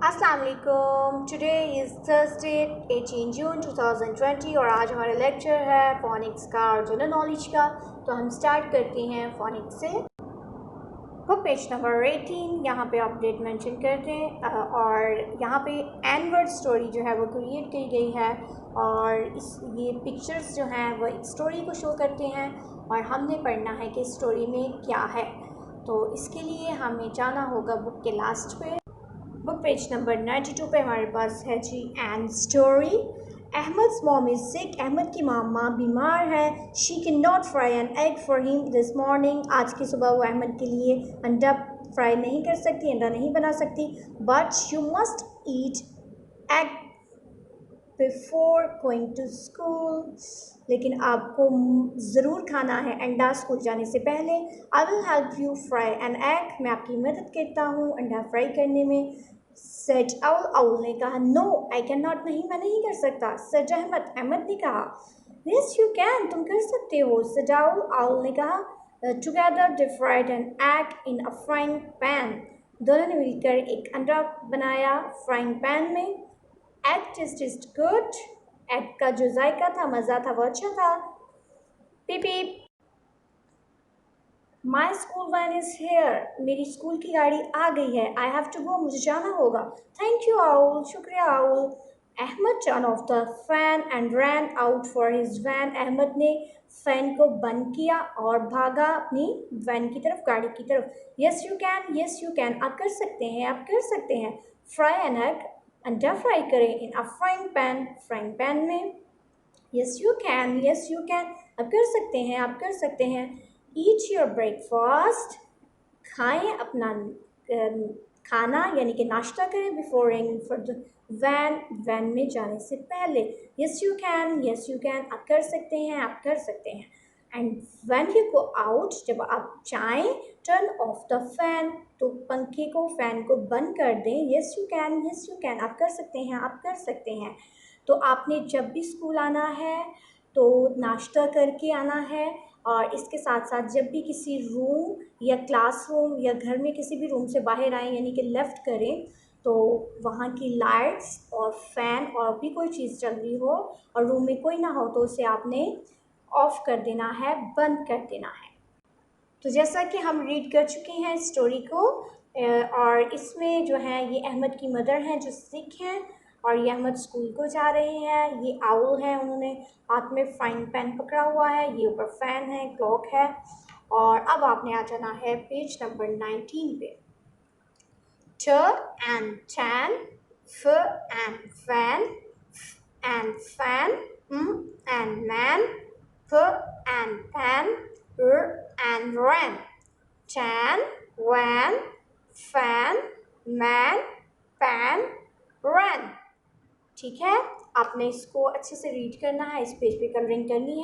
अस्सलाम वालेकुम। Today is Thursday 18 जून 2020 और आज हमारा लेक्चर है फोनिक्स का और जनरल नॉलेज का। तो हम स्टार्ट करते हैं फोनिक्स से। बुक पेज नंबर 18 यहाँ पे अपडेट मेंशन करते हैं और यहाँ पे एन वर्ड स्टोरी जो है वो क्रिएट की गई है और ये पिक्चर्स जो हैं वो एक स्टोरी को शो करते हैं और हमने पढ़ना है कि स्टोरी में क्या है। तो इसके लिए हमें जाना होगा बुक के लास्ट पे। बुक पेज नंबर 92 पे हमारे पास है जी एन story. Ahmad's mom is sick. Ahmad की माँ बीमार है। She can not fry an egg for him this morning. आज की सुबह वो अहमद के लिए अंडा फ्राई नहीं कर सकती, अंडा नहीं बना सकती। But you must eat egg before going to school. लेकिन आपको ज़रूर खाना है अंडा स्कूल जाने से पहले। I will help you fry an egg. मैं आपकी मदद करता हूँ अंडा फ्राई करने में। सच आउल ने कहा नो आई कैन नॉट, नहीं मैं नहीं कर सकता। सच अहमद ने कहा यस यू कैन, तुम कर सकते हो। सच आउल ने कहा together they fried an egg in a frying pan. दोनों ने मिलकर एक अंडा बनाया फ्राइंग पैन में। Egg taste good. एग का जो जायका था, मज़ा था, वो अच्छा था। Peep peep. My school van is here. मेरी स्कूल की गाड़ी आ गई है। आई हैव टू गो, मुझे जाना होगा। थैंक यू आउल, शुक्रिया owl. Ahmad turn off the fan and ran out for his van. Ahmad ने फ़ैन को बंद किया और भागा अपनी वैन की तरफ, गाड़ी की तरफ। Yes you can, yes you can, आप कर सकते हैं, आप कर सकते हैं। फ्राई एन एग, अंडा फ्राई करें इन अ फ्राइंग पैन में। Yes you can, yes you can, आप कर सकते हैं, आप कर सकते हैं। ईट योर ब्रेकफास्ट, खाएं अपना खाना यानी कि नाश्ता करें। Before going for the van में जाने से पहले। Yes you can, yes you can, आप कर सकते हैं, आप कर सकते हैं। And when you go out, जब आप जाएं, टर्न ऑफ द फैन, तो पंखे को, फैन को बंद कर दें। Yes you can, yes you can, आप कर सकते हैं, आप कर सकते हैं। तो आपने जब भी स्कूल आना है तो नाश्ता करके आना है और इसके साथ साथ जब भी किसी रूम या क्लासरूम या घर में किसी भी रूम से बाहर आएँ यानी कि लेफ़्ट करें तो वहाँ की लाइट्स और फैन और भी कोई चीज़ चल रही हो और रूम में कोई ना हो तो उसे आपने ऑफ़ कर देना है, बंद कर देना है। तो जैसा कि हम रीड कर चुके हैं स्टोरी को और इसमें जो है ये अहमद की मदर हैं जो सिक हैं और ये अहमद स्कूल को जा रहे हैं। ये आउल है, उन्होंने हाथ में फ्राइंग पैन पकड़ा हुआ है, ये ऊपर फैन है, क्लॉक है। और अब आपने आ जाना है पेज नंबर 19 पे। T and tan, f and fan, fan, and man, p and pan, r and ran, tan, ran, fan, man, pan, ran। ठीक है, आपने इसको अच्छे से रीड करना है, इस पेज पे कलरिंग करनी है।